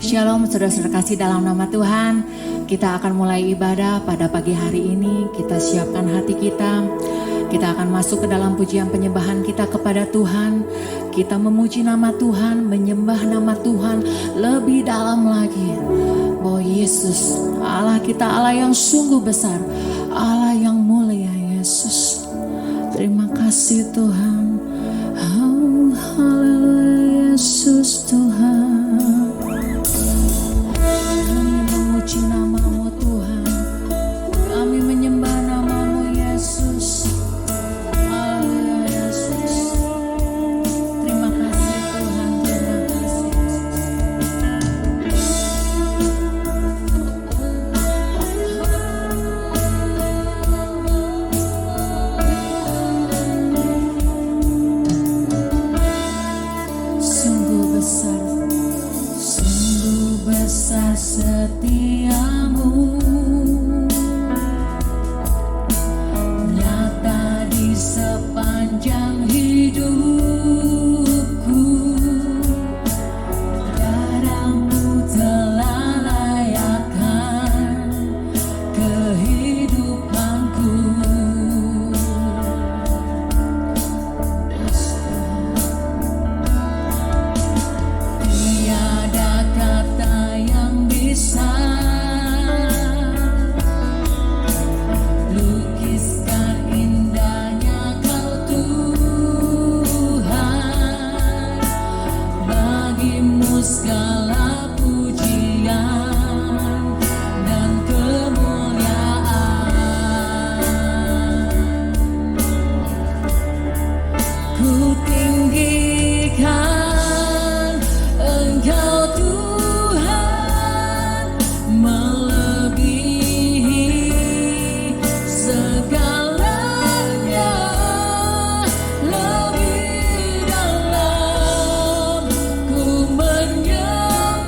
Shalom saudara-saudara kasih dalam nama Tuhan. Kita akan mulai ibadah pada pagi hari ini. Kita siapkan hati kita. Kita akan masuk ke dalam pujian penyembahan kita kepada Tuhan. Kita memuji nama Tuhan, menyembah nama Tuhan lebih dalam lagi. Oh Yesus, Allah kita Allah yang sungguh besar, Allah yang mulia Yesus. Terima kasih Tuhan. Oh, haleluya Yesus Tuhan. Memuji namamu Tuhan, kami menyembah namamu Yesus. Haleluya Yesus. Terima kasih Tuhan, terima kasih Sungguh besar setiamu, nyata di sepanjang hidupku. Darahmu telah layakkan kehidupanku. Tiada kata yang bisa lukiskan indahnya Kau Tuhan. Bagimu segala pujian dan kemuliaan. Ku tinggikan Engkau Tuhan, melebihi segalanya, lebih dalam ku menyembah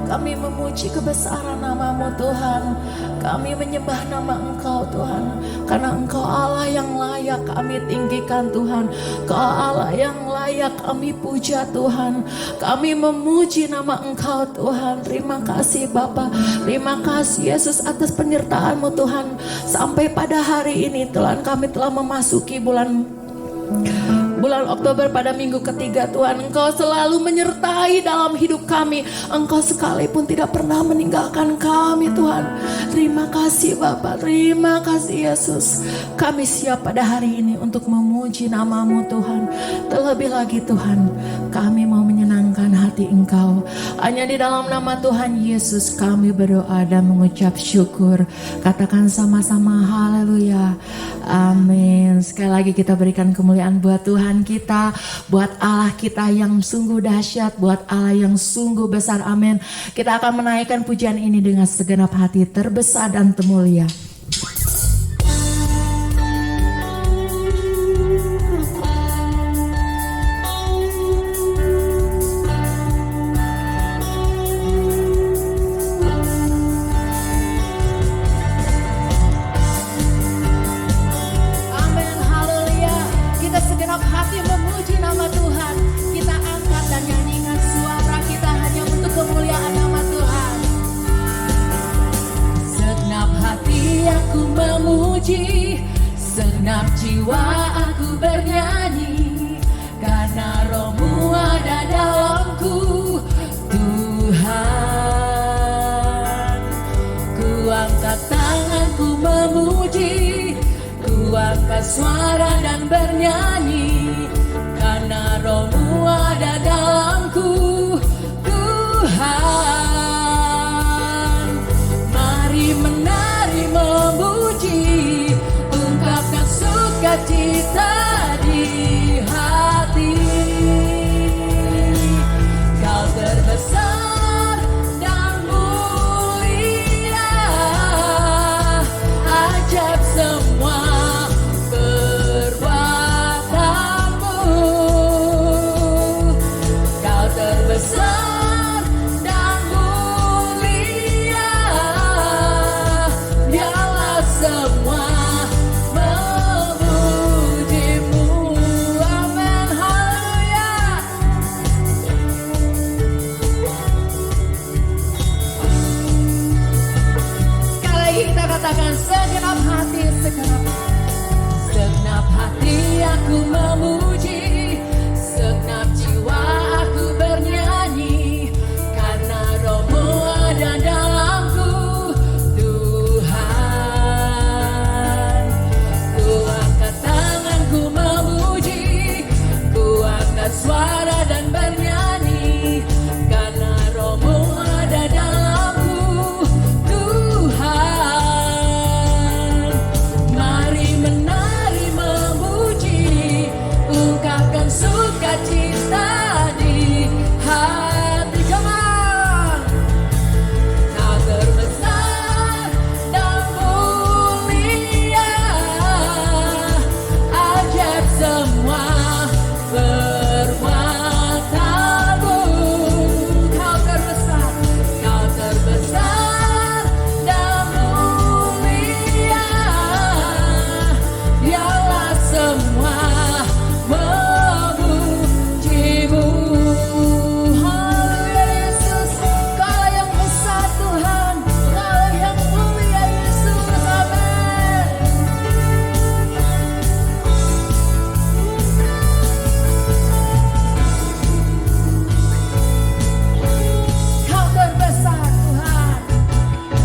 Kami memuji kebesaran nama-Mu Tuhan. Kami menyembah nama Engkau Tuhan. Karena Engkau Allah yang layak kami tinggikan Tuhan. Engkau Allah yang layak kami puja Tuhan. Kami memuji nama Engkau Tuhan. Terima kasih Bapa. Terima kasih Yesus atas penyertaan-Mu Tuhan. Sampai pada hari ini Tuhan, kami telah memasuki bulan Oktober pada minggu ketiga Tuhan. Engkau selalu menyertai dalam hidup kami. Engkau sekalipun tidak pernah meninggalkan kami Tuhan. Terima kasih Bapa, terima kasih Yesus. Kami siap pada hari ini untuk memuji nama-Mu Tuhan. Terlebih lagi Tuhan, kami mau menyenangkan hati Engkau. Hanya di dalam nama Tuhan Yesus kami berdoa dan mengucap syukur. Katakan sama-sama haleluya. Amin. Sekali lagi kita berikan kemuliaan buat Tuhan kita, buat Allah kita yang sungguh dahsyat, buat Allah yang sungguh besar. Amin. Kita akan menaikkan pujian ini dengan segenap hati terbesar dan termulia. Segenap jiwa aku bernyanyi, karena Roh-Mu ada dalamku Tuhan. Ku angkat tanganku memuji, ku angkat suara dan bernyanyi, karena Roh-Mu ada dalamku Tuhan. Mari menari memuji, ungkapkan sukacita di hati. Kau terbesar dan mulia, ajaib semua perbuatanmu. Kau terbesar dan mulia, biarlah semua katakan segenap hati, segenap hati aku memuji, segenap jiwa aku bernyanyi, karena Roh-Mu ada dalamku Tuhan. Ku angkat tanganku memuji, ku angkat suara dan bernyanyi, karena Roh-Mu ada dalamku Tuhan. Menari memuji, ungkapkan sukacita di hati. Come on. Kau terbesar dan mulia, ajaib semua perbuatanmu. Kau terbesar dan mulia, biarlah semua memuji-Mu. Haleluya Yesus, Kau yang besar Tuhan, Kau yang mulia Yesus. Amin. Kau terbesar Tuhan,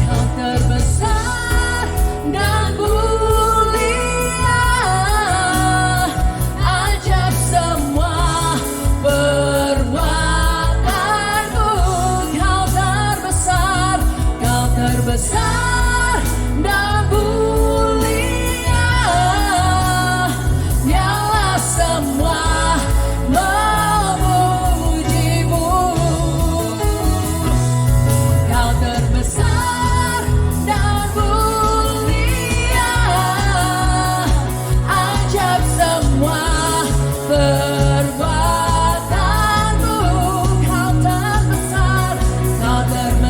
Kau terbesar dan mulia, ajaib semua perbuatanmu. Kau terbesar dan mulia, biarlah semua memuji-Mu. Kau terbesar dan mulia, ajaib semua perbuatanmu. Kau terbesar dan mulia,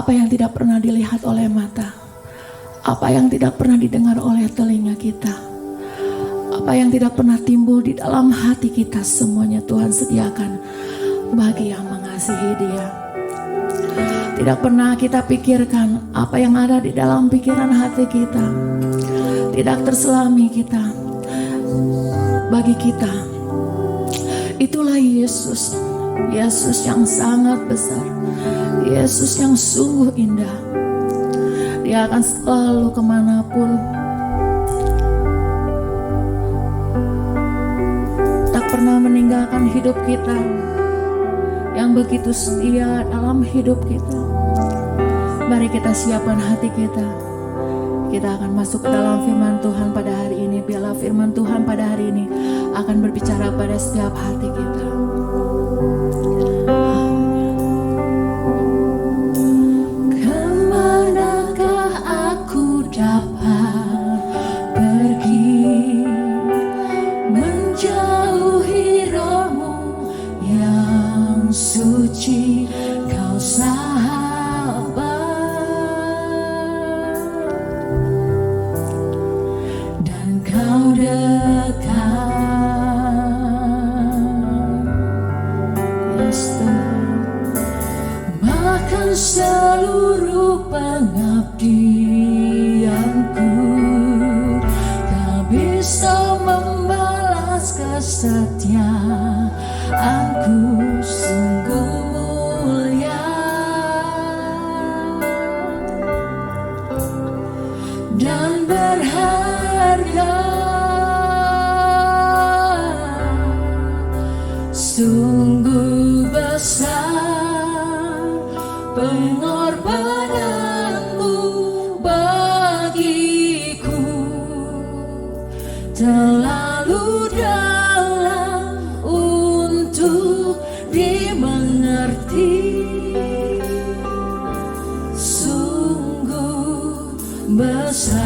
Apa yang tidak pernah dilihat oleh mata, apa yang tidak pernah didengar oleh telinga kita, apa yang tidak pernah timbul di dalam hati kita, semuanya Tuhan sediakan bagi yang mengasihi Dia. Tidak pernah kita pikirkan apa yang ada di dalam pikiran hati kita, tidak terselami kita, bagi kita. Itulah Yesus, Yesus yang sangat besar, Yesus yang sungguh indah. Dia akan selalu kemanapun, tak pernah meninggalkan hidup kita, yang begitu setia dalam hidup kita. Mari kita siapkan hati kita. Kita akan masuk ke dalam firman Tuhan pada hari ini. Biarlah firman Tuhan pada hari ini akan berbicara pada setiap hati kita. Kemanakah aku dapat pergi menjauhi rohmu yang suci, kau sahabat, dan kau dekat. Yes, Tuhan. Bahkan seluruh pengabdianku tak bisa membalas kesetiaanku, sungguh mulia dan berharga, sungguh besar pengorbananmu bagiku, terlalu dalam untuk dimengerti, sungguh besar,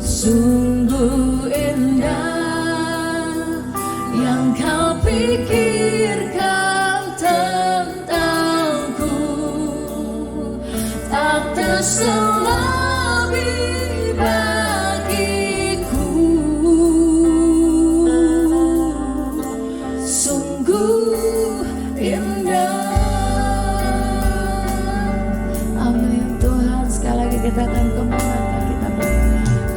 sungguh indah yang kau pikirkan tentangku, tak terselami bagiku, sungguh indah. Amin Tuhan. Sekali lagi kita akan kemanakah kita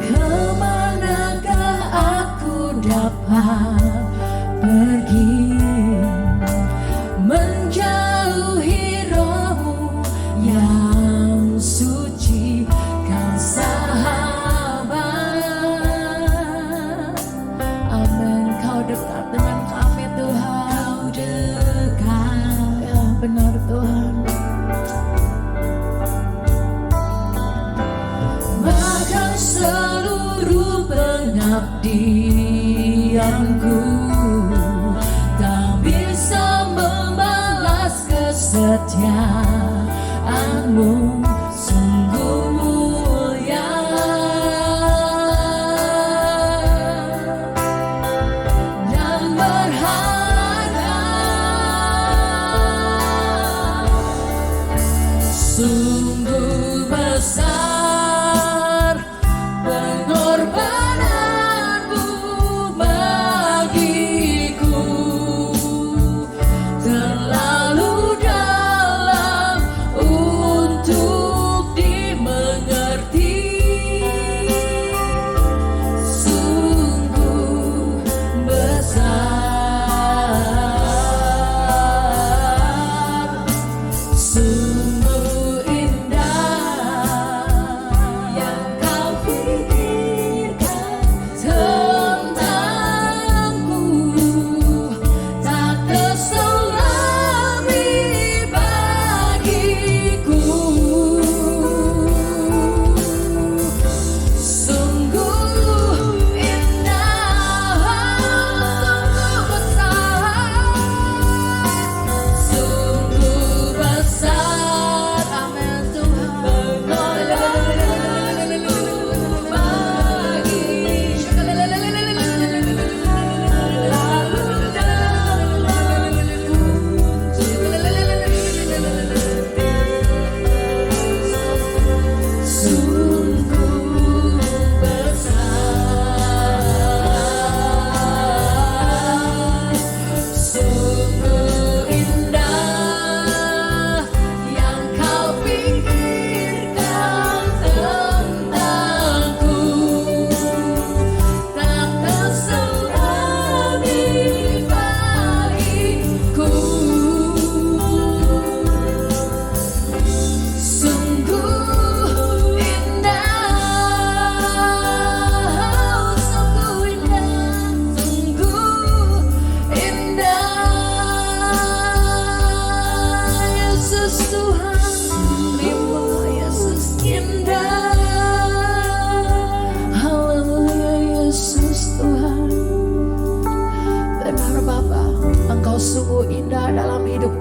kemanakah aku dapat pergi menjauhi rohmu yang suci, kau sahabat. Amin. Kau dekat dengan kami Tuhan. Kau dekat, ya benar Tuhan. Bahkan seluruh pengabdianku tak bisa membalas kesetiaanmu, sungguh mulia dan berharga, sungguh besar pengorbananmu bagiku, terlalu dalam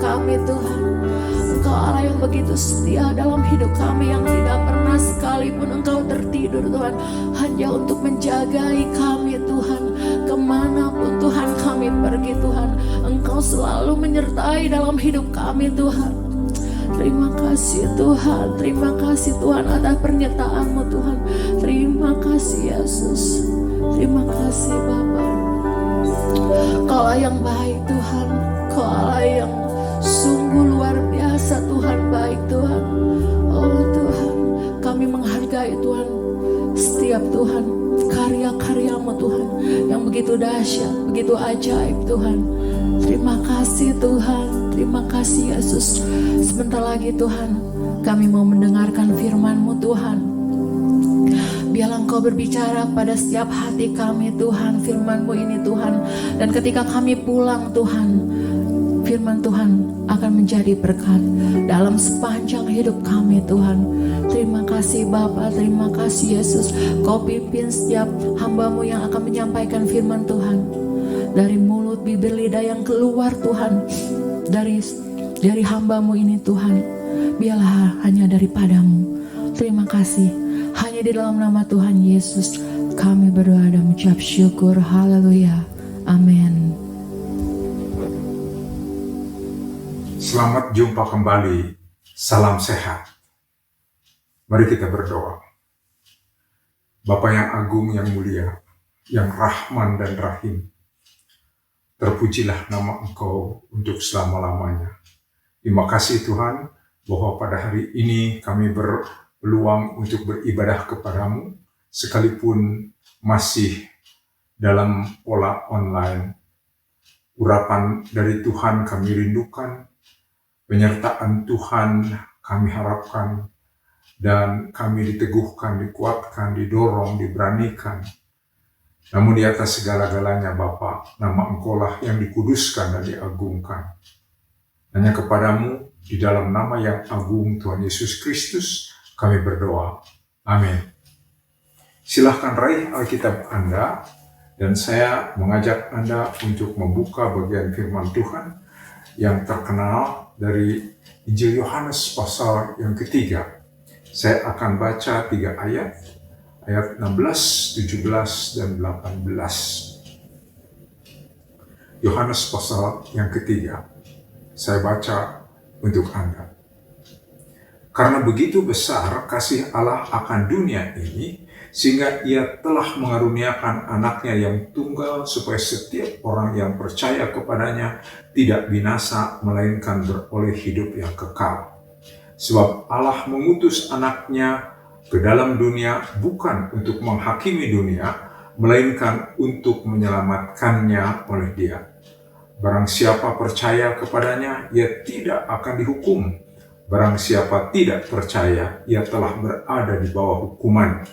kami Tuhan. Engkau Allah yang begitu setia dalam hidup kami, yang tidak pernah sekalipun Engkau tertidur Tuhan, hanya untuk menjagai kami Tuhan. Kemanapun Tuhan kami pergi Tuhan, Engkau selalu menyertai dalam hidup kami Tuhan. Terima kasih Tuhan, terima kasih Tuhan atas penyertaan-Mu Tuhan. Terima kasih Yesus, terima kasih Bapa. Kau Allah yang baik Tuhan, Kau Allah yang sungguh luar biasa Tuhan, baik Tuhan. Oh Tuhan, kami menghargai Tuhan setiap Tuhan karya-karya-Mu Tuhan yang begitu dahsyat, begitu ajaib Tuhan. Terima kasih Tuhan, terima kasih Yesus. Sebentar lagi Tuhan, kami mau mendengarkan firman-Mu Tuhan. Biarlah Engkau berbicara pada setiap hati kami Tuhan, firman-Mu ini Tuhan. Dan ketika kami pulang Tuhan, firman Tuhan akan menjadi berkat dalam sepanjang hidup kami Tuhan. Terima kasih Bapa, terima kasih Yesus. Kau pimpin setiap hamba-Mu yang akan menyampaikan firman Tuhan. Dari mulut, bibir, lidah yang keluar Tuhan, dari hamba-Mu ini Tuhan, biarlah hanya daripada-Mu. Terima kasih. Hanya di dalam nama Tuhan Yesus kami berdoa dan mengucap syukur. Haleluya. Amin. Selamat jumpa kembali. Salam sehat. Mari kita berdoa. Bapa yang agung, yang mulia, yang Rahman dan Rahim, terpujilah nama Engkau untuk selama-lamanya. Terima kasih Tuhan bahwa pada hari ini kami berpeluang untuk beribadah kepadamu, sekalipun masih dalam pola online. Urapan dari Tuhan kami rindukan, penyertaan Tuhan kami harapkan, dan kami diteguhkan, dikuatkan, didorong, diberanikan. Namun di atas segala-galanya Bapa, nama Engkau-lah yang dikuduskan dan diagungkan. Hanya kepadamu, di dalam nama yang agung Tuhan Yesus Kristus, kami berdoa. Amin. Silahkan raih Alkitab Anda, dan saya mengajak Anda untuk membuka bagian firman Tuhan yang terkenal dari Injil Yohanes pasal yang ketiga. Saya akan baca 3 ayat 16, 17, dan 18. Yohanes pasal yang ketiga. Saya baca untuk Anda. Karena begitu besar kasih Allah akan dunia ini, sehingga Ia telah mengaruniakan anaknya yang tunggal, supaya setiap orang yang percaya kepadanya tidak binasa, melainkan beroleh hidup yang kekal. Sebab Allah mengutus anaknya ke dalam dunia bukan untuk menghakimi dunia, melainkan untuk menyelamatkannya oleh Dia. Barang siapa percaya kepadanya, ia tidak akan dihukum. Barang siapa tidak percaya, ia telah berada di bawah hukuman,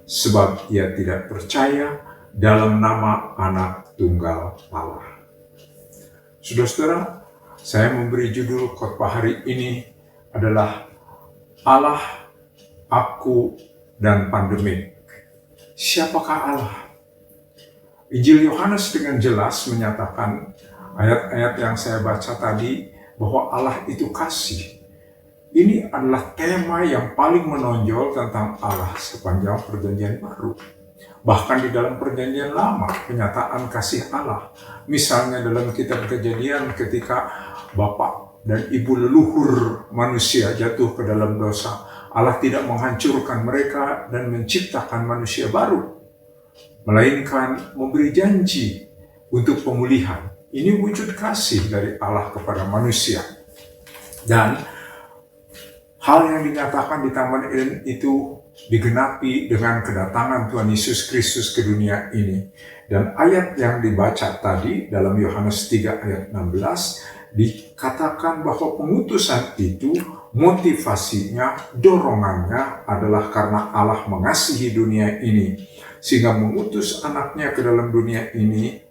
sebab ia tidak percaya dalam nama Anak Tunggal Allah. Saudara-saudara, saya memberi judul khotbah hari ini adalah Allah, Aku, dan Pandemik. Siapakah Allah? Injil Yohanes dengan jelas menyatakan ayat-ayat yang saya baca tadi bahwa Allah itu kasih. Ini adalah tema yang paling menonjol tentang Allah sepanjang Perjanjian Baru. Bahkan di dalam Perjanjian Lama, penyataan kasih Allah. Misalnya dalam kitab Kejadian ketika bapak dan ibu leluhur manusia jatuh ke dalam dosa, Allah tidak menghancurkan mereka dan menciptakan manusia baru, melainkan memberi janji untuk pemulihan. Ini wujud kasih dari Allah kepada manusia. Dan hal yang dinyatakan di Taman Eden itu digenapi dengan kedatangan Tuhan Yesus Kristus ke dunia ini. Dan ayat yang dibaca tadi dalam Yohanes 3 ayat 16 dikatakan bahwa pengutusan itu motivasinya, dorongannya adalah karena Allah mengasihi dunia ini, sehingga mengutus anaknya ke dalam dunia ini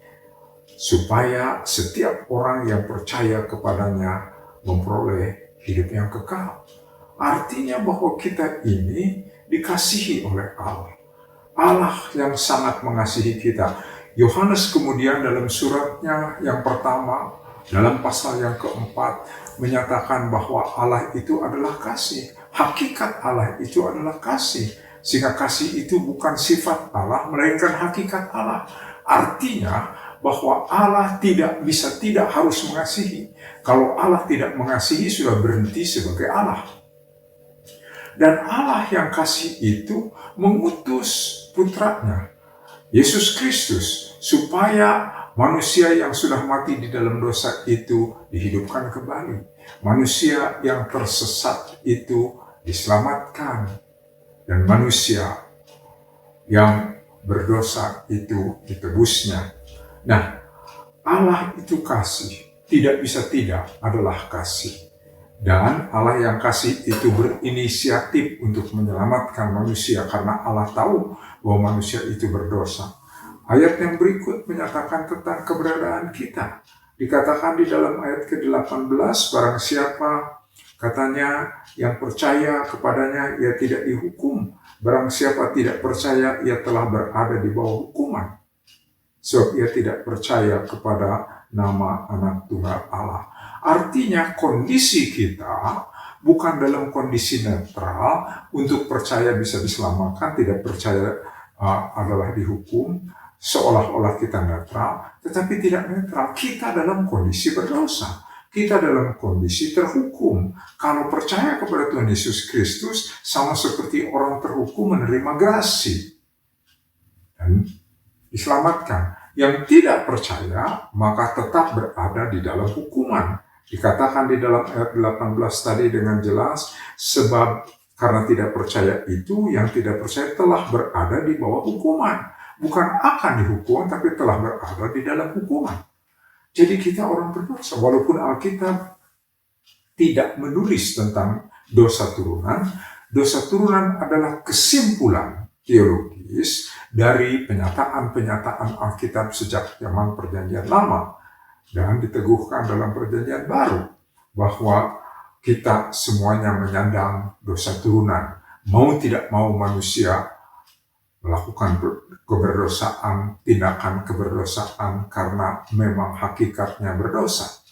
supaya setiap orang yang percaya kepadanya memperoleh hidup yang kekal. Artinya bahwa kita ini dikasihi oleh Allah. Allah yang sangat mengasihi kita. Yohanes kemudian dalam suratnya yang pertama Dalam pasal yang keempat menyatakan bahwa Allah itu adalah kasih. Hakikat Allah itu adalah kasih. Sehingga kasih itu bukan sifat Allah, melainkan hakikat Allah. Artinya bahwa Allah tidak harus mengasihi. Kalau Allah tidak mengasihi, sudah berhenti sebagai Allah. Dan Allah yang kasih itu mengutus putranya, Yesus Kristus, supaya manusia yang sudah mati di dalam dosa itu dihidupkan kembali. Manusia yang tersesat itu diselamatkan. Dan manusia yang berdosa itu ditebusnya. Nah, Allah itu kasih. Tidak bisa tidak adalah kasih. Dan Allah yang kasih itu berinisiatif untuk menyelamatkan manusia karena Allah tahu bahwa manusia itu berdosa. Ayat yang berikut menyatakan tentang keberadaan kita. Dikatakan di dalam ayat ke-18, barang siapa katanya yang percaya kepadanya ia tidak dihukum. Barang siapa tidak percaya ia telah berada di bawah hukuman. Sebab ia tidak percaya kepada nama Anak Tunggal Allah. Artinya kondisi kita bukan dalam kondisi netral, untuk percaya bisa diselamatkan, tidak percaya adalah dihukum, seolah-olah kita netral, tetapi tidak netral. Kita dalam kondisi berdosa, kita dalam kondisi terhukum. Kalau percaya kepada Tuhan Yesus Kristus, sama seperti orang terhukum menerima grasi dan diselamatkan. Yang tidak percaya, maka tetap berada di dalam hukuman. Dikatakan di dalam ayat 18 tadi dengan jelas, sebab karena tidak percaya itu, yang tidak percaya telah berada di bawah hukuman. Bukan akan dihukum, tapi telah berada di dalam hukuman. Jadi kita orang berdosa, walaupun Alkitab tidak menulis tentang dosa turunan adalah kesimpulan teologis dari penyataan-penyataan Alkitab sejak zaman Perjanjian Lama. Dan diteguhkan dalam Perjanjian Baru bahwa kita semuanya menyandang dosa turunan. Mau tidak mau manusia melakukan keberdosaan, tindakan keberdosaan karena memang hakikatnya berdosa.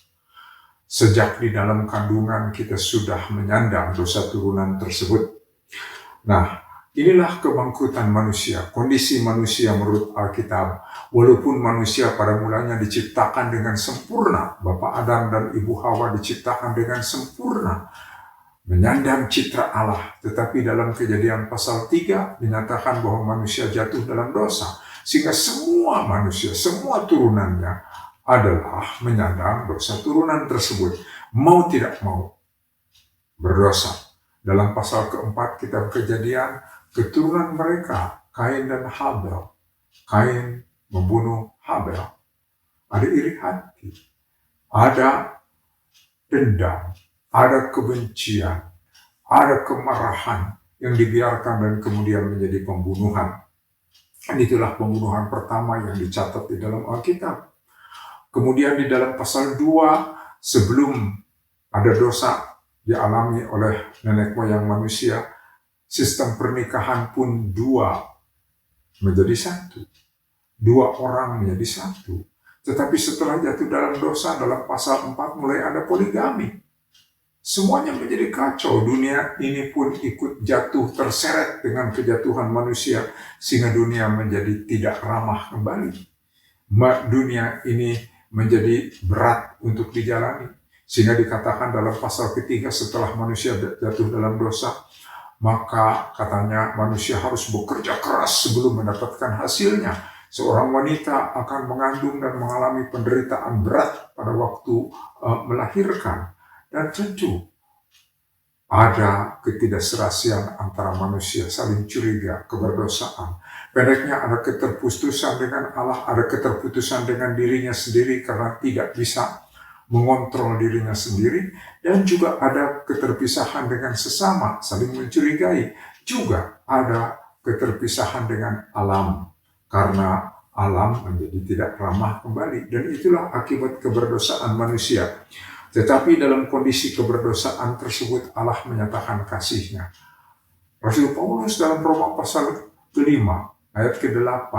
Sejak di dalam kandungan kita sudah menyandang dosa turunan tersebut. Nah, inilah kebangkitan manusia, kondisi manusia menurut Alkitab. Walaupun manusia pada mulanya diciptakan dengan sempurna, Bapak Adam dan Ibu Hawa diciptakan dengan sempurna, menyandang citra Allah. Tetapi dalam Kejadian pasal 3 dinyatakan bahwa manusia jatuh dalam dosa. Sehingga semua manusia, semua turunannya adalah menyandang dosa turunan tersebut. Mau tidak mau berdosa. Dalam pasal keempat kitab Kejadian, keturunan mereka, Kain dan Habel. Kain membunuh Habel. Ada iri hati, ada dendam, ada kebencian, ada kemarahan yang dibiarkan dan kemudian menjadi pembunuhan. Dan itulah pembunuhan pertama yang dicatat di dalam Alkitab. Kemudian di dalam pasal 2, sebelum ada dosa dialami oleh nenek moyang manusia, sistem pernikahan pun 2 menjadi 1. 2 orang menjadi 1. Tetapi setelah jatuh dalam dosa, dalam pasal 4 mulai ada poligami. Semuanya menjadi kacau. Dunia ini pun ikut jatuh, terseret dengan kejatuhan manusia, sehingga dunia menjadi tidak ramah kembali. Dunia ini menjadi berat untuk dijalani. Sehingga dikatakan dalam pasal ketiga, setelah manusia jatuh dalam dosa, maka katanya manusia harus bekerja keras sebelum mendapatkan hasilnya. Seorang wanita akan mengandung dan mengalami penderitaan berat pada waktu melahirkan. Dan tentu ada ketidakserasian antara manusia, saling curiga, keberdosaan. Pendeknya ada keterputusan dengan Allah, ada keterputusan dengan dirinya sendiri karena tidak bisa mengontrol dirinya sendiri, dan juga ada keterpisahan dengan sesama, saling mencurigai. Juga ada keterpisahan dengan alam, karena alam menjadi tidak ramah kembali. Dan itulah akibat keberdosaan manusia. Tetapi dalam kondisi keberdosaan tersebut Allah menyatakan kasih-Nya. Rasul Paulus dalam Roma pasal ke-5 ayat ke-8,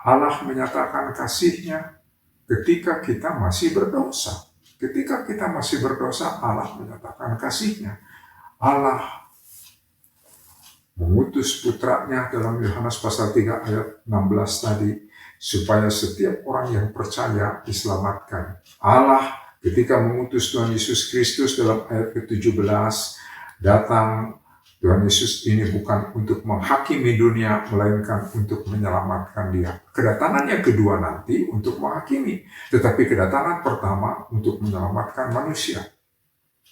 Allah menyatakan kasih-Nya ketika kita masih berdosa. Ketika kita masih berdosa, Allah menyatakan kasih-Nya. Allah mengutus putranya dalam Yohanes pasal 3 ayat 16 tadi, supaya setiap orang yang percaya diselamatkan. Allah ketika mengutus Tuhan Yesus Kristus dalam ayat ke-17, datang Tuhan Yesus ini bukan untuk menghakimi dunia, melainkan untuk menyelamatkan dia. Kedatangan yang kedua nanti untuk menghakimi, tetapi kedatangan pertama untuk menyelamatkan manusia.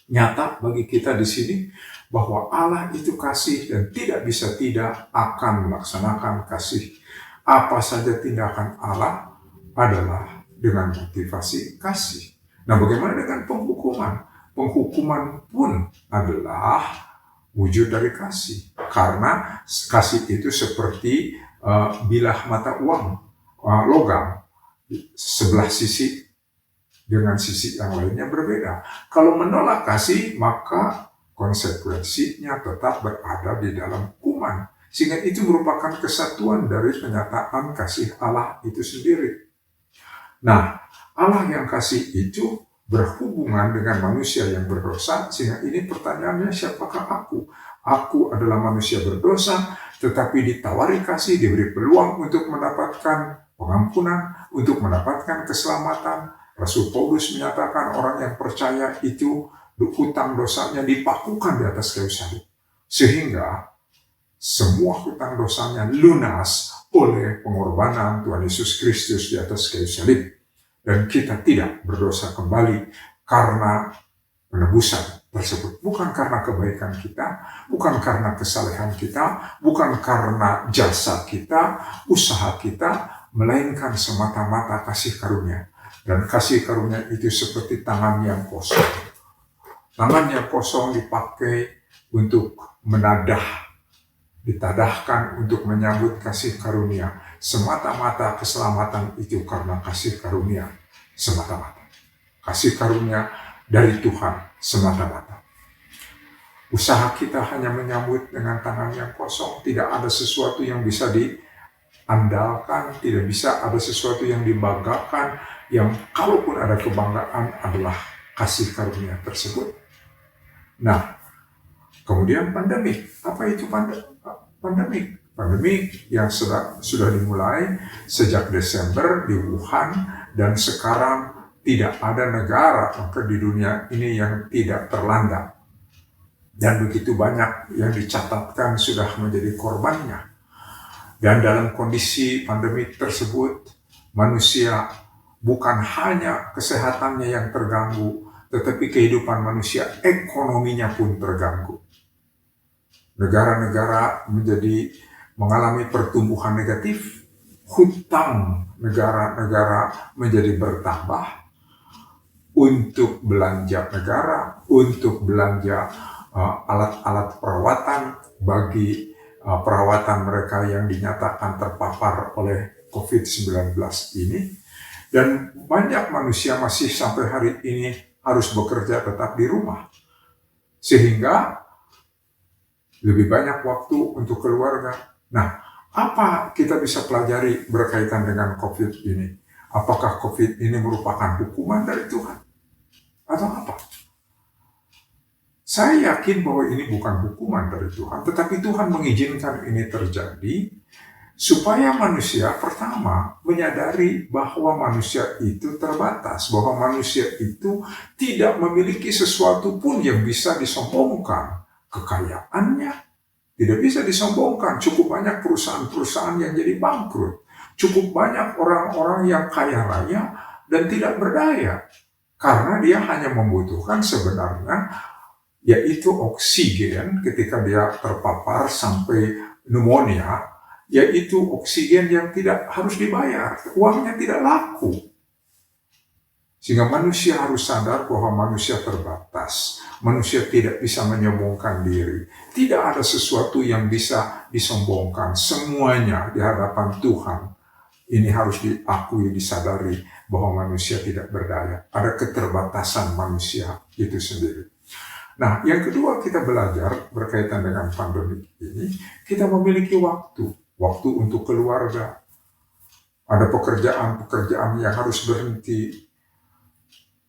Nyata bagi kita di sini bahwa Allah itu kasih dan tidak bisa tidak akan melaksanakan kasih. Apa saja tindakan Allah adalah dengan motivasi kasih. Nah, bagaimana dengan penghukuman? Penghukuman pun adalah wujud dari kasih. Karena kasih itu seperti bilah mata uang, logam. Sebelah sisi dengan sisi yang lainnya berbeda. Kalau menolak kasih, maka konsekuensinya tetap berada di dalam hukuman. Sehingga itu merupakan kesatuan dari penyataan kasih Allah itu sendiri. Nah, Allah yang kasih itu berhubungan dengan manusia yang berdosa, sehingga ini pertanyaannya, siapakah aku? Aku adalah manusia berdosa, tetapi ditawari kasih, diberi peluang untuk mendapatkan pengampunan, untuk mendapatkan keselamatan. Rasul Paulus menyatakan orang yang percaya itu hutang dosanya dipakukan di atas kayu salib. Sehingga semua hutang dosanya lunas oleh pengorbanan Tuhan Yesus Kristus di atas kayu salib. Dan kita tidak berdosa kembali karena penebusan tersebut. Bukan karena kebaikan kita, bukan karena kesalehan kita, bukan karena jasa kita, usaha kita, melainkan semata-mata kasih karunia. Dan kasih karunia itu seperti tangan yang kosong. Tangan yang kosong dipakai untuk menadah, ditadahkan untuk menyambut kasih karunia. Semata-mata keselamatan itu karena kasih karunia semata-mata. Kasih karunia dari Tuhan semata-mata. Usaha kita hanya menyambut dengan tangan yang kosong. Tidak ada sesuatu yang bisa diandalkan, tidak bisa ada sesuatu yang dibanggakan, yang kalaupun ada kebanggaan adalah kasih karunia tersebut. Nah, kemudian pandemik. Apa itu pandemik? Pandemik yang sudah dimulai sejak Desember di Wuhan, dan sekarang tidak ada negara di dunia ini yang tidak terlanda. Dan begitu banyak yang dicatatkan sudah menjadi korbannya. Dan dalam kondisi pandemik tersebut, manusia bukan hanya kesehatannya yang terganggu, tetapi kehidupan manusia, ekonominya pun terganggu. Negara-negara mengalami pertumbuhan negatif, hutang negara-negara menjadi bertambah untuk belanja negara, untuk belanja alat-alat perawatan bagi perawatan mereka yang dinyatakan terpapar oleh COVID-19 ini. Dan banyak manusia masih sampai hari ini harus bekerja tetap di rumah. Sehingga lebih banyak waktu untuk keluarga. Nah, apa kita bisa pelajari berkaitan dengan COVID ini? Apakah COVID ini merupakan hukuman dari Tuhan? Atau apa? Saya yakin bahwa ini bukan hukuman dari Tuhan, tetapi Tuhan mengizinkan ini terjadi supaya manusia pertama menyadari bahwa manusia itu terbatas, bahwa manusia itu tidak memiliki sesuatu pun yang bisa disombongkan. Kekayaannya tidak bisa disombongkan. Cukup banyak perusahaan-perusahaan yang jadi bangkrut. Cukup banyak orang-orang yang kaya raya dan tidak berdaya. Karena dia hanya membutuhkan sebenarnya yaitu oksigen ketika dia terpapar sampai pneumonia, yaitu oksigen yang tidak harus dibayar, uangnya tidak laku. Sehingga manusia harus sadar bahwa manusia terbatas, manusia tidak bisa menyombongkan diri. Tidak ada sesuatu yang bisa disombongkan, semuanya di hadapan Tuhan. Ini harus diakui, disadari bahwa manusia tidak berdaya. Ada keterbatasan manusia itu sendiri. Nah, yang kedua kita belajar berkaitan dengan pandemi ini, kita memiliki waktu untuk keluarga. Ada pekerjaan-pekerjaan yang harus berhenti.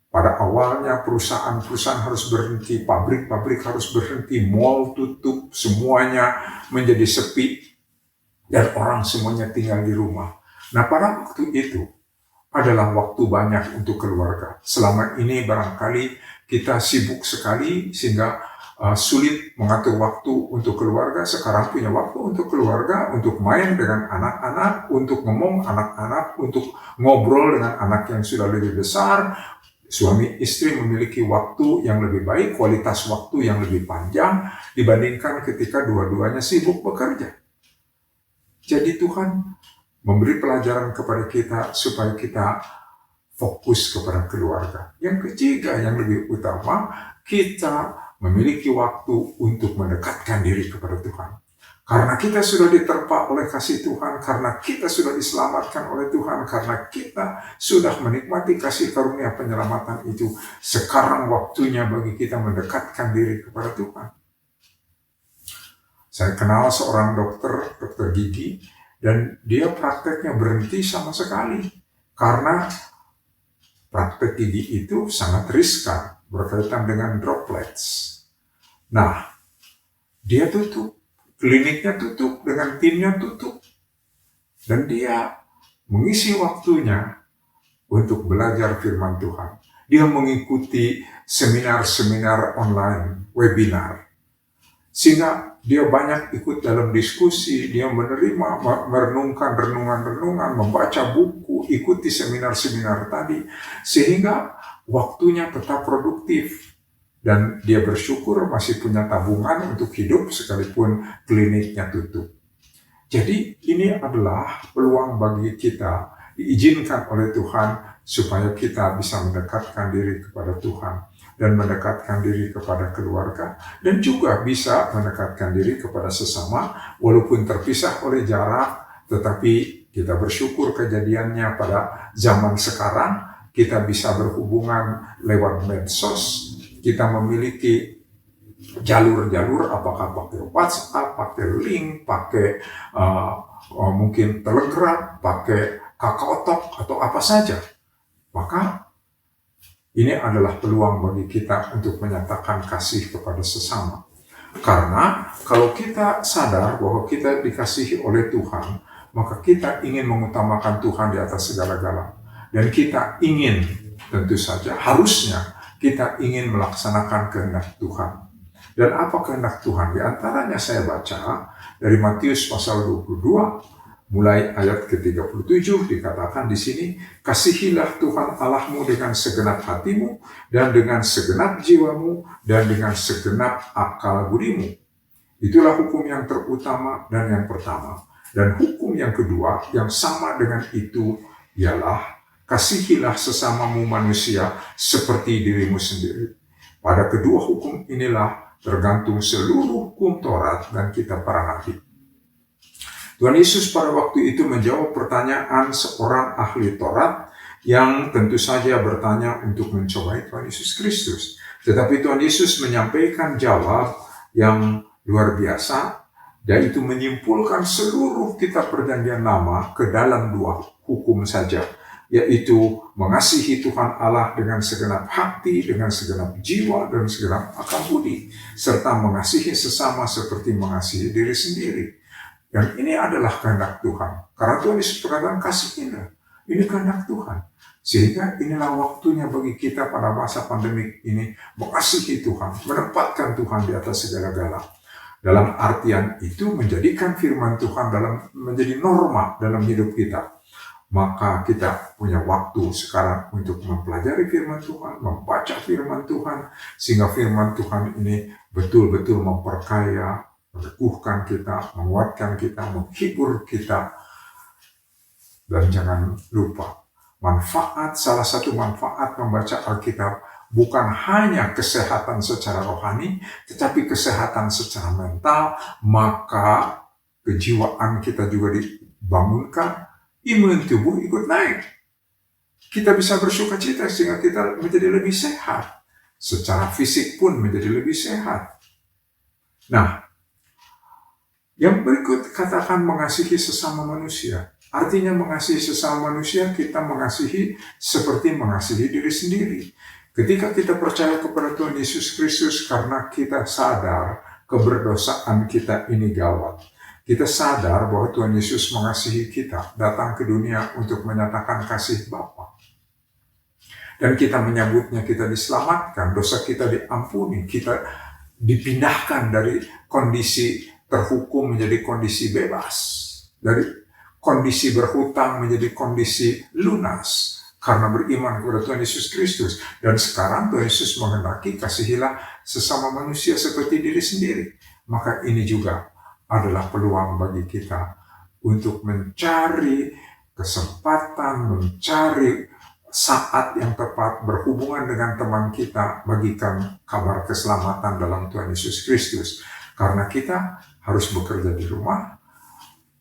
Pada awalnya perusahaan-perusahaan harus berhenti, pabrik-pabrik harus berhenti, mall tutup, semuanya menjadi sepi, dan orang semuanya tinggal di rumah. Nah, pada waktu itu adalah waktu banyak untuk keluarga. Selama ini barangkali kita sibuk sekali sehingga sulit mengatur waktu untuk keluarga. Sekarang punya waktu untuk keluarga, untuk main dengan anak-anak, untuk ngomong anak-anak, untuk ngobrol dengan anak yang sudah lebih besar. Suami istri memiliki waktu yang lebih baik, kualitas waktu yang lebih panjang dibandingkan ketika dua-duanya sibuk bekerja. Jadi Tuhan memberi pelajaran kepada kita supaya kita fokus kepada keluarga. Yang ketiga, yang lebih utama, kita memiliki waktu untuk mendekatkan diri kepada Tuhan. Karena kita sudah diterpa oleh kasih Tuhan, karena kita sudah diselamatkan oleh Tuhan, karena kita sudah menikmati kasih karunia penyelamatan itu, sekarang waktunya bagi kita mendekatkan diri kepada Tuhan. Saya kenal seorang dokter gigi, dan dia prakteknya berhenti sama sekali. Karena praktek gigi itu sangat riskan, berkaitan dengan droplets. Nah, dia tutup. Kliniknya tutup, dengan timnya tutup. Dan dia mengisi waktunya untuk belajar firman Tuhan. Dia mengikuti seminar-seminar online, webinar. Sehingga dia banyak ikut dalam diskusi, dia merenungkan renungan-renungan, membaca buku, ikuti seminar-seminar tadi. Sehingga waktunya tetap produktif. Dan dia bersyukur masih punya tabungan untuk hidup sekalipun kliniknya tutup. Jadi ini adalah peluang bagi kita, diizinkan oleh Tuhan supaya kita bisa mendekatkan diri kepada Tuhan dan mendekatkan diri kepada keluarga, dan juga bisa mendekatkan diri kepada sesama walaupun terpisah oleh jarak. Tetapi kita bersyukur kejadiannya pada zaman sekarang kita bisa berhubungan lewat medsos. Kita memiliki jalur-jalur, apakah pakai WhatsApp, pakai link, pakai mungkin Telegram, pakai KakaoTalk, atau apa saja. Maka ini adalah peluang bagi kita untuk menyatakan kasih kepada sesama. Karena kalau kita sadar bahwa kita dikasihi oleh Tuhan, maka kita ingin mengutamakan Tuhan di atas segala-galanya. Dan kita ingin, tentu saja, harusnya, kita ingin melaksanakan kehendak Tuhan. Dan apa kehendak Tuhan? Di antaranya saya baca dari Matius pasal 22, mulai ayat ke-37 dikatakan di sini, kasihilah Tuhan Allahmu dengan segenap hatimu, dan dengan segenap jiwamu, dan dengan segenap akal budimu. Itulah hukum yang terutama dan yang pertama. Dan hukum yang kedua yang sama dengan itu ialah, kasihilah sesamamu manusia seperti dirimu sendiri. Pada kedua hukum inilah tergantung seluruh hukum Taurat dan kitab para nabi. Tuhan Yesus pada waktu itu menjawab pertanyaan seorang ahli Taurat yang tentu saja bertanya untuk mencobai Tuhan Yesus Kristus. Tetapi Tuhan Yesus menyampaikan jawab yang luar biasa, yaitu menyimpulkan seluruh kitab Perjanjian Lama ke dalam dua hukum saja, yaitu mengasihi Tuhan Allah dengan segenap hati, dengan segenap jiwa, dan segenap akal budi, serta mengasihi sesama seperti mengasihi diri sendiri. Dan ini adalah kehendak Tuhan. Karena Tuhan Yesus berkata, kasihilah. Ini kehendak Tuhan. Sehingga inilah waktunya bagi kita pada masa pandemik ini mengasihi Tuhan, menempatkan Tuhan di atas segala-gala. Dalam artian itu menjadikan firman Tuhan menjadi norma dalam hidup kita. Maka kita punya waktu sekarang untuk mempelajari firman Tuhan, membaca firman Tuhan, sehingga firman Tuhan ini betul-betul memperkaya, meneguhkan kita, menguatkan kita, menghibur kita. Dan jangan lupa, salah satu manfaat membaca Alkitab bukan hanya kesehatan secara rohani, tetapi kesehatan secara mental, maka kejiwaan kita juga dibangunkan, imun tubuh ikut naik. Kita bisa bersukacita sehingga kita menjadi lebih sehat. Secara fisik pun menjadi lebih sehat. Nah, yang berikut katakan mengasihi sesama manusia. Artinya mengasihi sesama manusia, kita mengasihi seperti mengasihi diri sendiri. Ketika kita percaya kepada Tuhan Yesus Kristus karena kita sadar keberdosaan kita ini gawat. Kita sadar bahwa Tuhan Yesus mengasihi kita, datang ke dunia untuk menyatakan kasih Bapa. Dan kita menyambutnya, kita diselamatkan, dosa kita diampuni, kita dipindahkan dari kondisi terhukum menjadi kondisi bebas. Dari kondisi berhutang menjadi kondisi lunas. Karena beriman kepada Tuhan Yesus Kristus. Dan sekarang Tuhan Yesus menghendaki kasihilah sesama manusia seperti diri sendiri. Maka ini juga adalah peluang bagi kita untuk mencari kesempatan, mencari saat yang tepat berhubungan dengan teman kita, bagikan kabar keselamatan dalam Tuhan Yesus Kristus. Karena kita harus bekerja di rumah,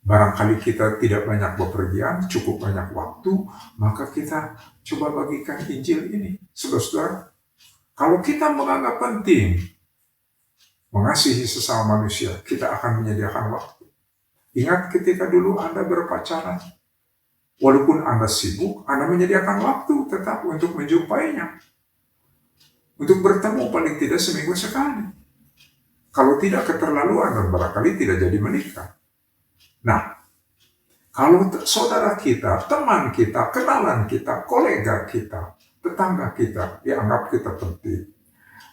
barangkali kita tidak banyak bepergian, cukup banyak waktu, maka kita coba bagikan Injil ini. Saudara-saudara, kalau kita menganggap penting mengasihi sesama manusia, kita akan menyediakan waktu. Ingat ketika dulu Anda berpacaran, walaupun Anda sibuk, Anda menyediakan waktu tetap untuk menjumpainya. Untuk bertemu paling tidak seminggu sekali. Kalau tidak keterlaluan dan barangkali tidak jadi menikah. Nah, kalau saudara kita, teman kita, kenalan kita, kolega kita, tetangga kita dianggap kita penting,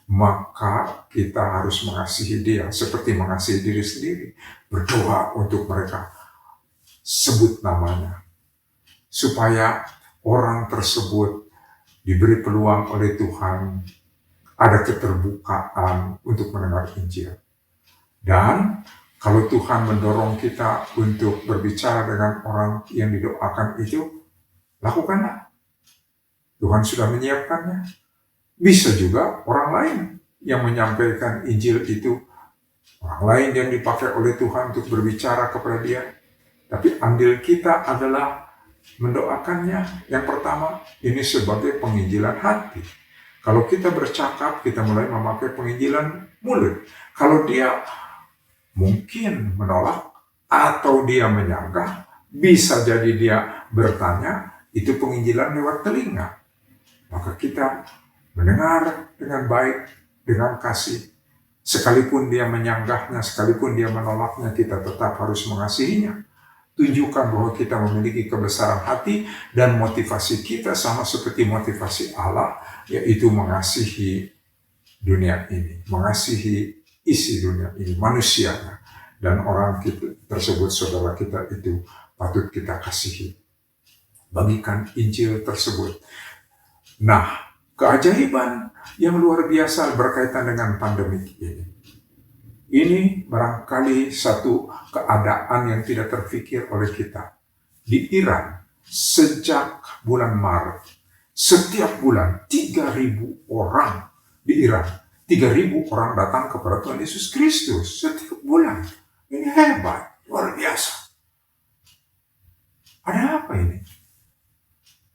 maka kita harus mengasihi dia seperti mengasihi diri sendiri. Berdoa untuk mereka, sebut namanya, supaya orang tersebut diberi peluang oleh Tuhan, ada keterbukaan untuk mendengar Injil. Dan kalau Tuhan mendorong kita untuk berbicara dengan orang yang didoakan itu, lakukanlah. Tuhan sudah menyiapkannya. Bisa juga orang lain yang menyampaikan Injil itu, orang lain yang dipakai oleh Tuhan untuk berbicara kepada dia. Tapi andil kita adalah mendoakannya. Yang pertama, ini sebagai penginjilan hati. Kalau kita bercakap, kita mulai memakai penginjilan mulut. Kalau dia mungkin menolak atau dia menyanggah, bisa jadi dia bertanya, itu penginjilan lewat telinga. Maka kita mendengar dengan baik, dengan kasih. Sekalipun dia menyanggahnya, sekalipun dia menolaknya, kita tetap harus mengasihinya. Tunjukkan bahwa kita memiliki kebesaran hati dan motivasi kita sama seperti motivasi Allah, yaitu mengasihi dunia ini, mengasihi isi dunia ini, manusianya, dan orang tersebut, saudara kita itu patut kita kasihi. Bagikan Injil tersebut. Nah, keajaiban yang luar biasa berkaitan dengan pandemi ini. Ini barangkali satu keadaan yang tidak terfikir oleh kita. Di Iran, sejak bulan Maret, setiap bulan 3.000 orang di Iran, 3.000 orang datang kepada Tuhan Yesus Kristus setiap bulan. Ini hebat, luar biasa. Ada apa ini?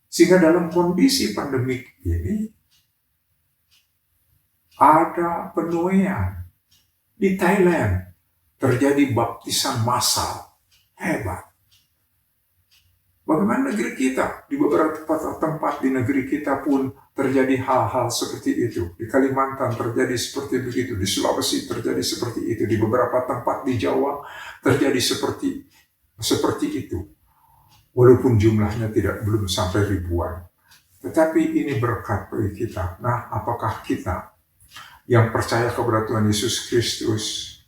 Sehingga dalam kondisi pandemik ini, ada penuaian. Di Thailand, terjadi baptisan massal. Hebat. Bagaimana negeri kita? Di beberapa tempat di negeri kita pun terjadi hal-hal seperti itu. Di Kalimantan terjadi seperti begitu. Di Sulawesi terjadi seperti itu. Di beberapa tempat di Jawa terjadi seperti itu. Walaupun jumlahnya belum sampai ribuan. Tetapi ini berkat bagi kita. Nah, apakah kita yang percaya kepada Tuhan Yesus Kristus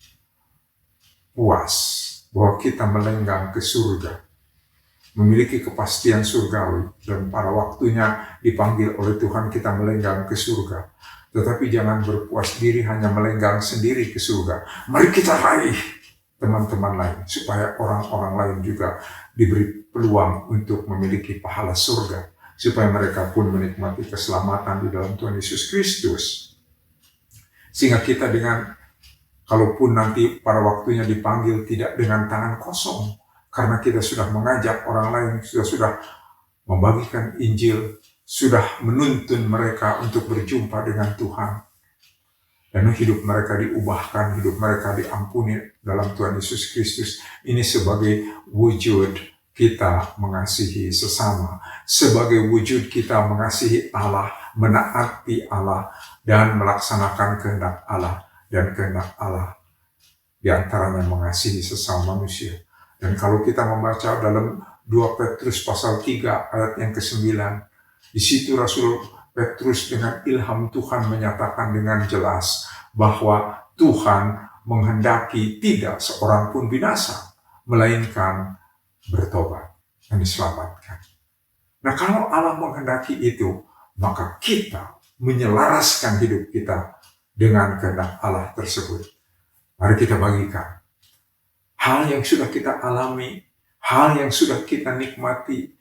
puas bahwa kita melenggang ke surga? Memiliki kepastian surgawi, dan pada waktunya dipanggil oleh Tuhan kita melenggang ke surga. Tetapi jangan berpuas diri hanya melenggang sendiri ke surga. Mari kita raih teman-teman lain, supaya orang-orang lain juga diberi peluang untuk memiliki pahala surga, supaya mereka pun menikmati keselamatan di dalam Tuhan Yesus Kristus. Sehingga kita kalaupun nanti pada waktunya dipanggil, tidak dengan tangan kosong, karena kita sudah mengajak orang lain, sudah membagikan Injil, sudah menuntun mereka untuk berjumpa dengan Tuhan. Dan hidup mereka diubahkan, hidup mereka diampuni dalam Tuhan Yesus Kristus. Ini sebagai wujud kita mengasihi sesama, sebagai wujud kita mengasihi Allah menaati Allah, dan melaksanakan kehendak Allah. Dan kehendak Allah diantaranya mengasihi sesama manusia. Dan kalau kita membaca dalam 2 Petrus pasal 3 ayat yang ke-9, di situ Rasul Petrus dengan ilham Tuhan menyatakan dengan jelas bahwa Tuhan menghendaki tidak seorang pun binasa, melainkan bertobat dan diselamatkan. Nah, kalau Allah menghendaki itu, maka kita menyelaraskan hidup kita dengan kehendak Allah tersebut. Mari kita bagikan hal yang sudah kita alami, hal yang sudah kita nikmati,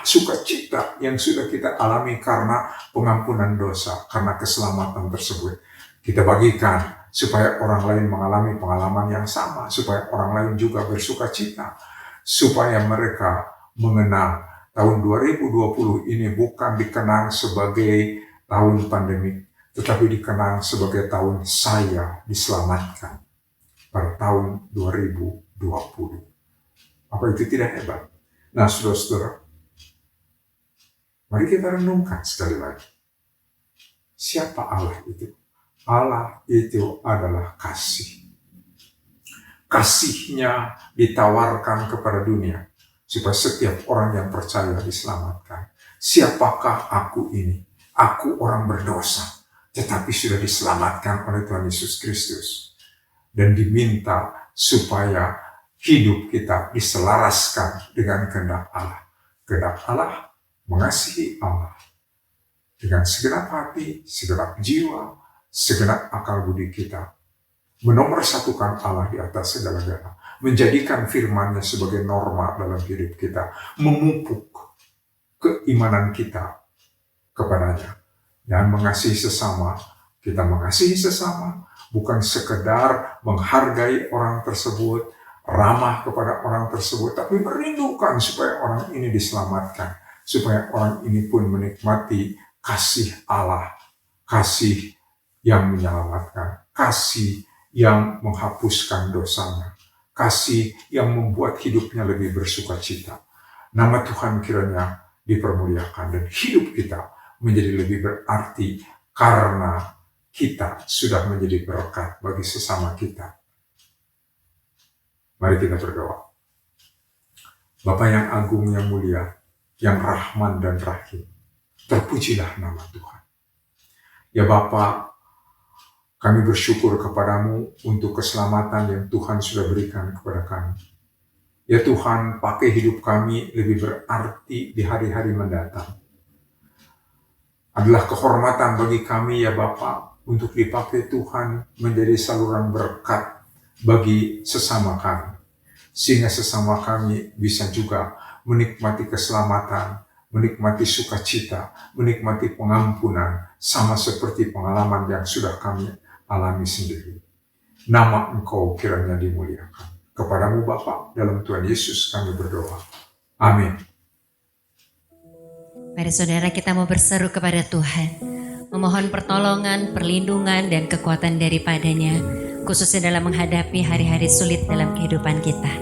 sukacita yang sudah kita alami karena pengampunan dosa, karena keselamatan tersebut. Kita bagikan supaya orang lain mengalami pengalaman yang sama, supaya orang lain juga bersukacita, supaya mereka mengenang tahun 2020 ini bukan dikenang sebagai tahun pandemi, tetapi dikenang sebagai tahun saya diselamatkan pada tahun 2020. Apa itu tidak hebat? Nah, saudara-saudara, mari kita renungkan sekali lagi. Siapa Allah itu? Allah itu adalah kasih. Kasihnya ditawarkan kepada dunia, supaya setiap orang yang percaya diselamatkan. Siapakah aku ini? Aku orang berdosa, tetapi sudah diselamatkan oleh Tuhan Yesus Kristus. Dan diminta supaya hidup kita diselaraskan dengan kehendak Allah. Kehendak Allah mengasihi Allah dengan segenap hati, segenap jiwa, segenap akal budi kita. Menomorsatukan Allah di atas segala-galanya. Menjadikan firman-Nya sebagai norma dalam hidup kita. Memupuk keimanan kita kepadanya. Dan mengasihi sesama. Kita mengasihi sesama. Bukan sekedar menghargai orang tersebut, ramah kepada orang tersebut, tapi merindukan supaya orang ini diselamatkan. Supaya orang ini pun menikmati kasih Allah. Kasih yang menyelamatkan. Kasih yang menghapuskan dosanya. Kasih yang membuat hidupnya lebih bersukacita. Nama Tuhan kiranya dipermuliakan dan hidup kita menjadi lebih berarti karena kita sudah menjadi berkat bagi sesama kita. Mari kita berdoa. Bapa yang agung, yang mulia, yang Rahman dan Rahim, terpujilah nama Tuhan. Ya Bapa, kami bersyukur kepadamu untuk keselamatan yang Tuhan sudah berikan kepada kami. Ya Tuhan, pakai hidup kami lebih berarti di hari-hari mendatang. Adalah kehormatan bagi kami ya Bapa, untuk dipakai Tuhan menjadi saluran berkat bagi sesama kami. Sehingga sesama kami bisa juga menikmati keselamatan, menikmati sukacita, menikmati pengampunan, sama seperti pengalaman yang sudah kami alami sendiri. Nama Engkau kiranya dimuliakan. Kepadamu Bapa, dalam Tuhan Yesus kami berdoa. Amin. Mari saudara, kita mau berseru kepada Tuhan, memohon pertolongan, perlindungan, dan kekuatan daripadanya, khususnya dalam menghadapi hari-hari sulit dalam kehidupan kita.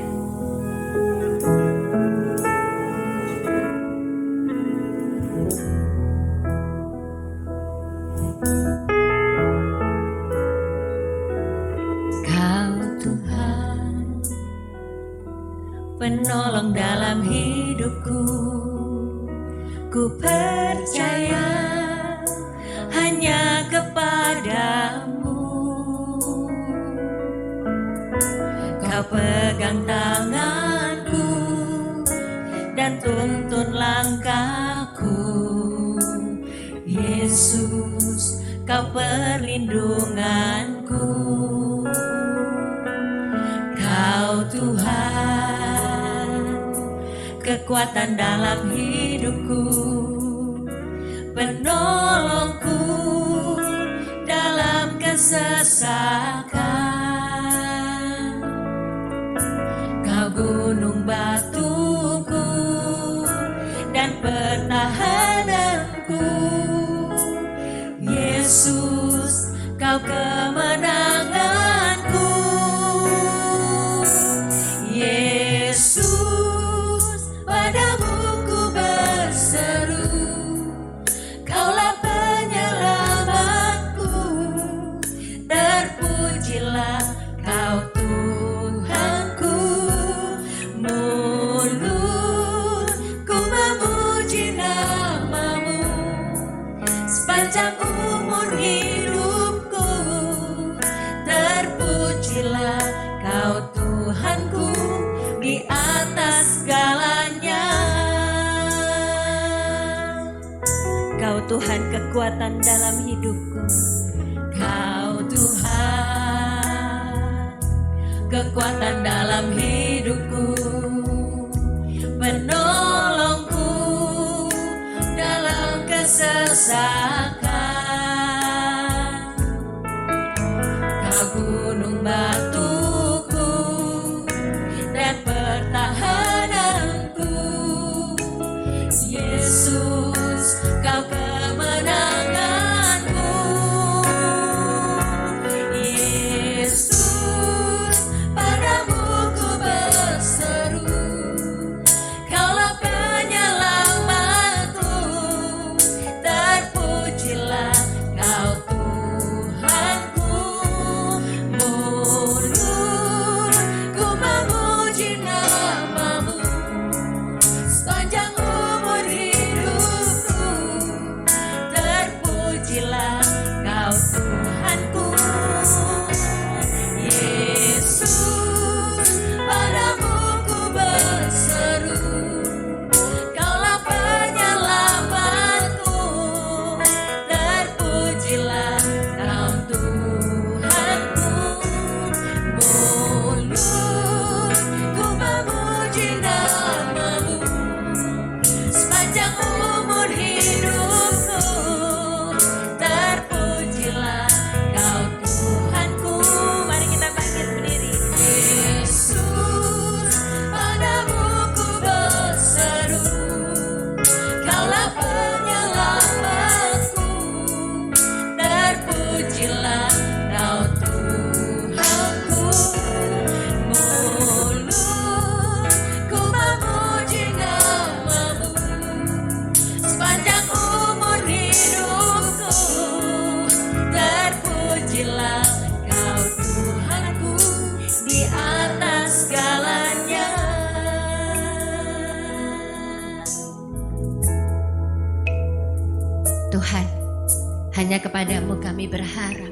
Kau Tuhan, penolong dalam hidupku, ku percaya hanya kepadamu. Kau pegang tanganku dan tuntun langkahku. Yesus, Kau perlindunganku. Kau Tuhan, kekuatan dalam hidupku, penolongku dalam kesesakan. Kau gunung batuku dan pertahananku. Yesus, Kau kemenanganku. Yesus, padamu ku berseru. Kaulah terpujilah Kau Tuhanku. Mulutku memuji nama-Mu sepanjang umur hidupku. Terpujilah Kau Tuhanku di atas segalanya. Kau Tuhan kekuatan dalam hidupku. Kau Tuhan kekuatan dalam hidupku, penolongku dalam kesesakan. Kau gunung batuku dan pertahananku. Yesus, Kau kemenanganku. Yesus, padamu ku berseru, Kaulah penyelamatku. Terpujilah Kau Tuhanku. Mulutku memuji nama-Mu sepanjang umur hidupku. Terpujilah Kau Tuhanku. Yesus, padamu ku berseru, Kaulah penyelamatku. Terpujilah Kau Tuhanku. Mulutku memuji nama-Mu sepanjang umur hidupku. Terpujilah Kau Tuhanku. Mari kita bangkit berdiri. Yesus, padamu ku berseru, Kaulah penyelamatku. Terpujilah Kau Tuhanku. Mulutku memuji nama-Mu sepanjang umur hidupku. Terpujilah Kau Tuhanku di atas segalanya. Tuhan, hanya kepadamu kami berharap.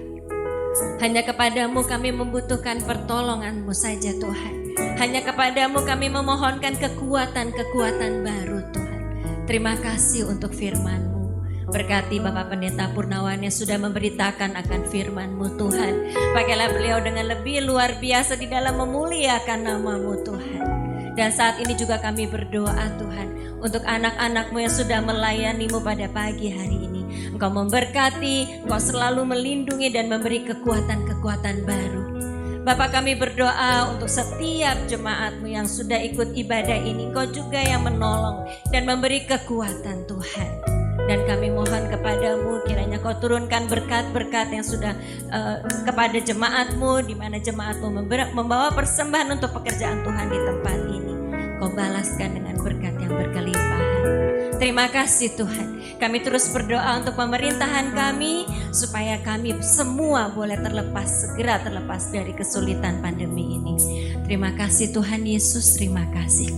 Hanya kepadamu kami membutuhkan pertolongan-Mu saja Tuhan. Hanya kepadamu kami memohonkan kekuatan-kekuatan baru Tuhan. Terima kasih untuk firman-Mu. Berkati Bapak Pendeta Purnawan yang sudah memberitakan akan firman-Mu Tuhan. Pakailah beliau dengan lebih luar biasa di dalam memuliakan nama-Mu Tuhan. Dan saat ini juga kami berdoa Tuhan untuk anak-anak-Mu yang sudah melayani-Mu pada pagi hari ini. Engkau memberkati, Engkau selalu melindungi dan memberi kekuatan-kekuatan baru. Bapak, kami berdoa untuk setiap jemaat-Mu yang sudah ikut ibadah ini. Engkau juga yang menolong dan memberi kekuatan Tuhan. Dan kami mohon kepadamu kiranya Kau turunkan berkat-berkat yang sudah kepada jemaat-Mu, di mana jemaat-Mu membawa persembahan untuk pekerjaan Tuhan di tempat ini. Kau balaskan dengan berkat yang berkelimpahan. Terima kasih Tuhan. Kami terus berdoa untuk pemerintahan kami supaya kami semua boleh segera terlepas dari kesulitan pandemi ini. Terima kasih Tuhan Yesus, terima kasih.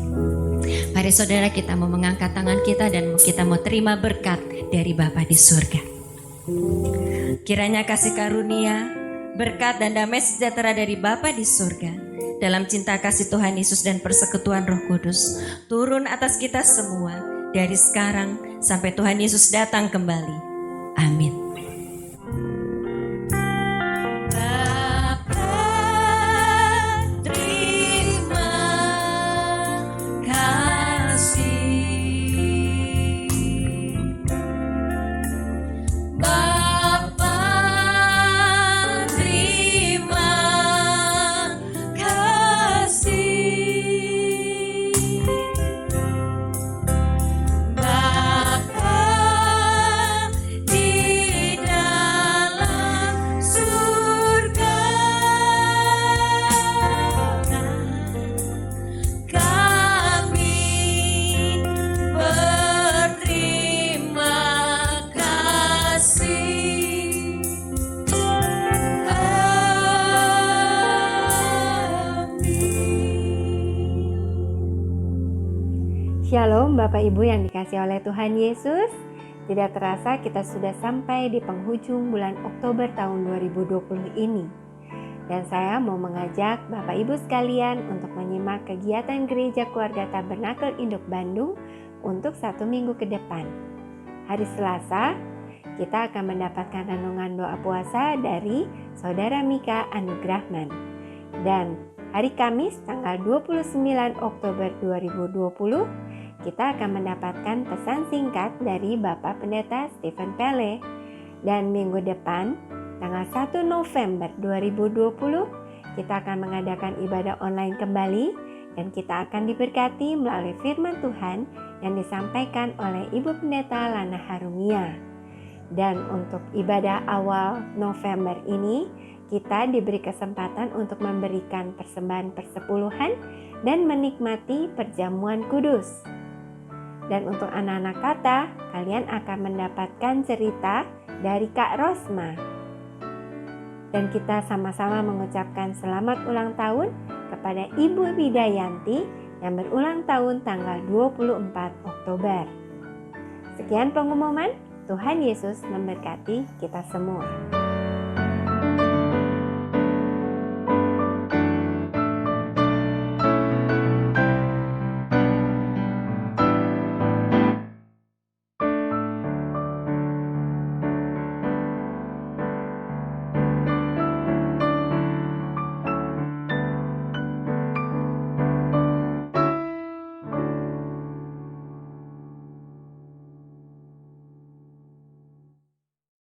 Mari saudara, kita mau mengangkat tangan kita dan kita mau terima berkat dari Bapa di surga. Kiranya kasih karunia, berkat dan damai sejahtera dari Bapa di surga, dalam cinta kasih Tuhan Yesus dan persekutuan Roh Kudus turun atas kita semua dari sekarang sampai Tuhan Yesus datang kembali. Amin. Bapa di Shalom Bapak Ibu yang dikasihi oleh Tuhan Yesus. Tidak terasa kita sudah sampai di penghujung bulan Oktober tahun 2020 ini. Dan saya mau mengajak Bapak Ibu sekalian untuk menyimak kegiatan Gereja Keluarga Tabernakel Induk Bandung untuk 1 minggu ke depan. Hari Selasa, kita akan mendapatkan renungan doa puasa dari Saudara Mika Anugrahman. Dan hari Kamis tanggal 29 Oktober 2020, kita akan mendapatkan pesan singkat dari Bapak Pendeta Stephen Pele. Dan minggu depan, tanggal 1 November 2020, kita akan mengadakan ibadah online kembali dan kita akan diberkati melalui firman Tuhan yang disampaikan oleh Ibu Pendeta Lana Harumia. Dan untuk ibadah awal November ini, kita diberi kesempatan untuk memberikan persembahan persepuluhan dan menikmati perjamuan kudus. Dan untuk anak-anak kata, kalian akan mendapatkan cerita dari Kak Rosma. Dan kita sama-sama mengucapkan selamat ulang tahun kepada Ibu Widayanti yang berulang tahun tanggal 24 Oktober. Sekian pengumuman, Tuhan Yesus memberkati kita semua.